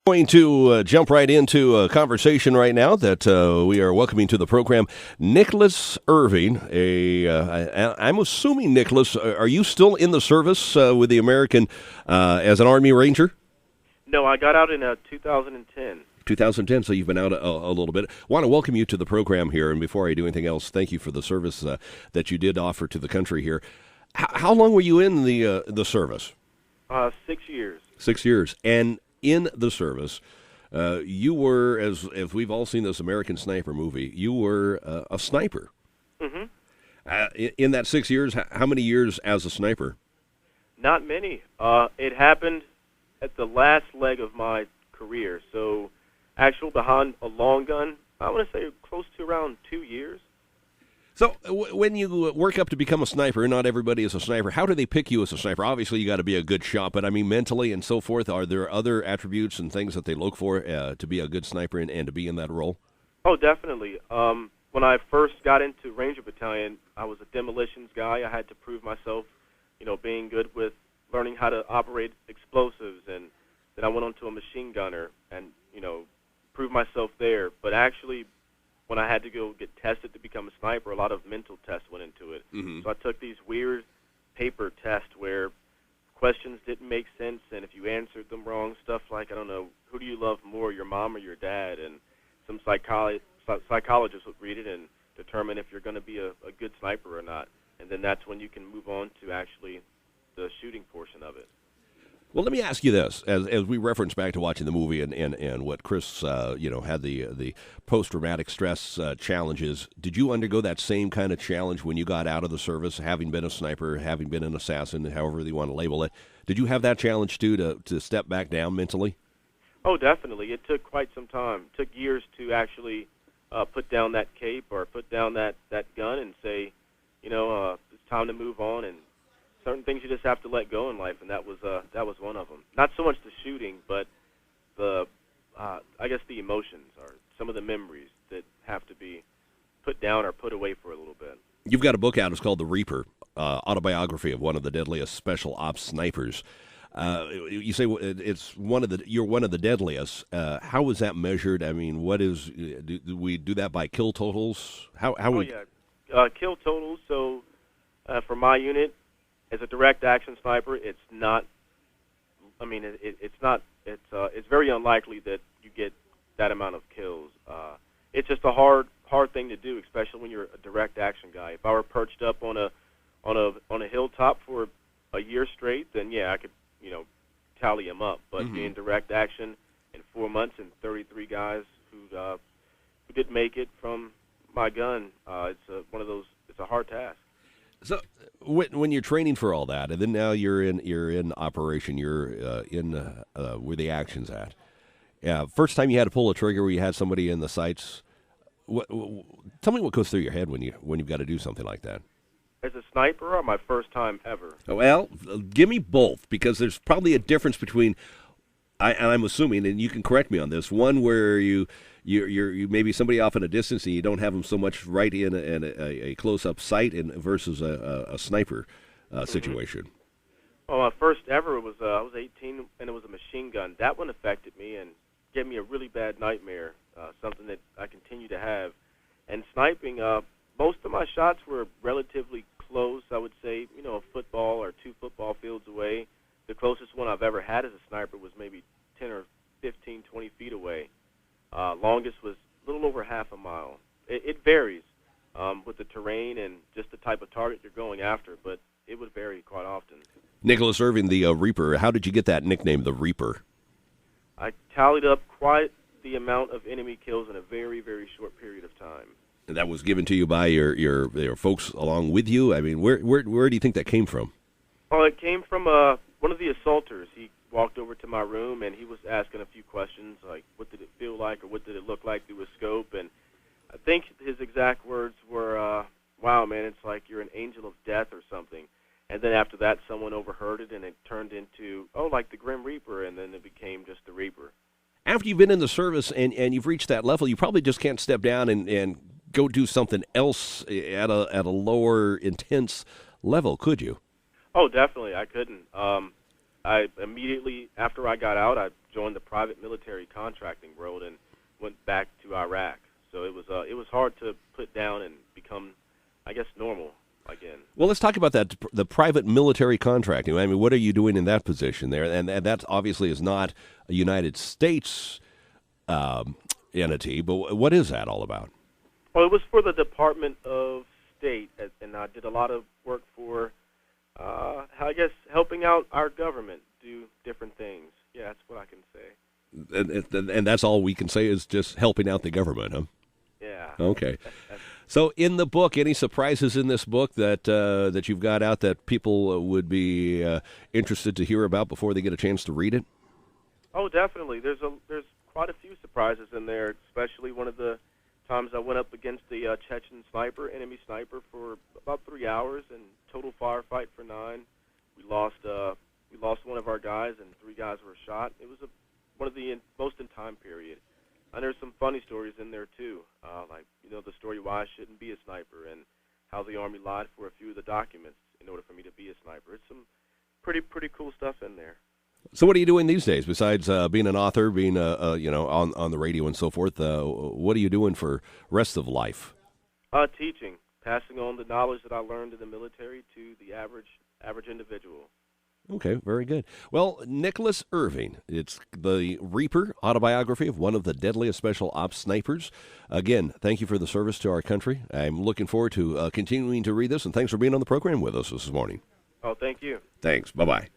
Going to jump right into a conversation right now that we are welcoming to the program Nicolas Irving. I'm assuming, Nicholas, are you still in the service with the American as an Army Ranger? No, I got out in 2010. 2010, so you've been out a little bit. I want to welcome you to the program here, and before I do anything else, thank you for the service that you did offer to the country here. How long were you in the service? 6 years. 6 years, and in the service, you were, as we've all seen this American Sniper movie, you were a sniper. Mm-hmm. In that 6 years, how many years as a sniper? Not many. It happened at the last leg of my career. So, actual behind a long gun, I want to say close to around 2 years. So when you work up to become a sniper, not everybody is a sniper. How do they pick you as a sniper? Obviously, you got to be a good shot, but I mean mentally and so forth. Are there other attributes and things that they look for to be a good sniper and to be in that role? Oh, definitely. When I first got into Ranger Battalion, I was a demolitions guy. I had to prove myself, being good with learning how to operate explosives, and then I went on to a machine gunner and, prove myself there. But actually, when I had to go get tested to become a sniper, a lot of mental tests went into it. Mm-hmm. So I took these weird paper tests where questions didn't make sense, and if you answered them wrong, stuff like, I don't know, who do you love more, your mom or your dad? And some psychologists would read it and determine if you're going to be a good sniper or not. And then that's when you can move on to actually the shooting portion of it. Well, let me ask you this, as we reference back to watching the movie and what Chris, had the post-traumatic stress challenges. Did you undergo that same kind of challenge when you got out of the service, having been a sniper, having been an assassin, however you want to label it? Did you have that challenge, too, to step back down mentally? Oh, definitely. It took quite some time. It took years to actually put down that cape or put down that gun and say, it's time to move on, and certain things you just have to let go in life, and that was one of them. Not so much the shooting, but I guess the emotions or some of the memories that have to be put down or put away for a little bit. You've got a book out. It's called The Reaper, Autobiography of One of the Deadliest Special Ops Snipers. You say you're one of the deadliest. How was that measured? I mean, do we do that by kill totals? Kill totals. So for my unit, as a direct action sniper, it's not. I mean, it's not. It's very unlikely that you get that amount of kills. It's just a hard thing to do, especially when you're a direct action guy. If I were perched up on a hilltop for a year straight, then yeah, I could tally them up. But being direct action in 4 months and 33 guys who did make it from my gun, it's one of those. It's a hard task. So when you're training for all that, and then now you're in operation, you're in where the action's at. Yeah, first time you had to pull a trigger, where you had somebody in the sights. Tell me what goes through your head when you've got to do something like that. As a sniper, or my first time ever? Well, give me both, because there's probably a difference between. I'm assuming, and you can correct me on this, one where you maybe somebody off in a distance and you don't have them so much right in a close-up sight versus a sniper situation. Well, my first ever was I was 18, and it was a machine gun. That one affected me and gave me a really bad nightmare, something that I continue to have. And sniping, most of my shots were relatively close, I would say, a football or 2 football fields away. The closest one I've ever had as a sniper was maybe 10 or 15, 20 feet away. Longest was a little over half a mile. It varies with the terrain and just the type of target you're going after, but it would vary quite often. Nicolas Irving, the Reaper, how did you get that nickname, the Reaper? I tallied up quite the amount of enemy kills in a very, very short period of time. And that was given to you by your folks along with you? I mean, where do you think that came from? Oh, it came from one of the assaulters. He walked over to my room, and he was asking a few questions, like what did it feel like or what did it look like through a scope. And I think his exact words were, wow, man, it's like you're an angel of death or something. And then after that, someone overheard it, and it turned into, like the Grim Reaper, and then it became just the Reaper. After you've been in the service and you've reached that level, you probably just can't step down and go do something else at a lower intense level, could you? Oh, definitely, I couldn't. I immediately, after I got out, I joined the private military contracting world and went back to Iraq. So it was hard to put down and become, I guess, normal again. Well, let's talk about that, the private military contracting. I mean, what are you doing in that position there? And that obviously is not a United States entity, but what is that all about? Well, it was for the Department of State, and I did a lot of work for, I guess, helping out our government do different things. Yeah, that's what I can say. And that's all we can say is just helping out the government, huh? Yeah. Okay. So in the book, any surprises in this book that you've got out that people would be interested to hear about before they get a chance to read it? Oh, definitely. There's quite a few surprises in there, especially one of the times I went up against the Chechen enemy sniper, for about 3 hours and total firefight for 9. We lost one of our guys, and 3 guys were shot. It was one of the most in time period. And there's some funny stories in there too, like the story why I shouldn't be a sniper and how the Army lied for a few of the documents in order for me to be a sniper. It's some pretty cool stuff in there. So what are you doing these days besides being an author, being on the radio and so forth? What are you doing for rest of life? Teaching, passing on the knowledge that I learned in the military to the average individual. Okay, very good. Well, Nicolas Irving, it's the Reaper, Autobiography of One of the Deadliest Special Ops Snipers. Again, thank you for the service to our country. I'm looking forward to continuing to read this, and thanks for being on the program with us this morning. Oh, thank you. Thanks. Bye-bye.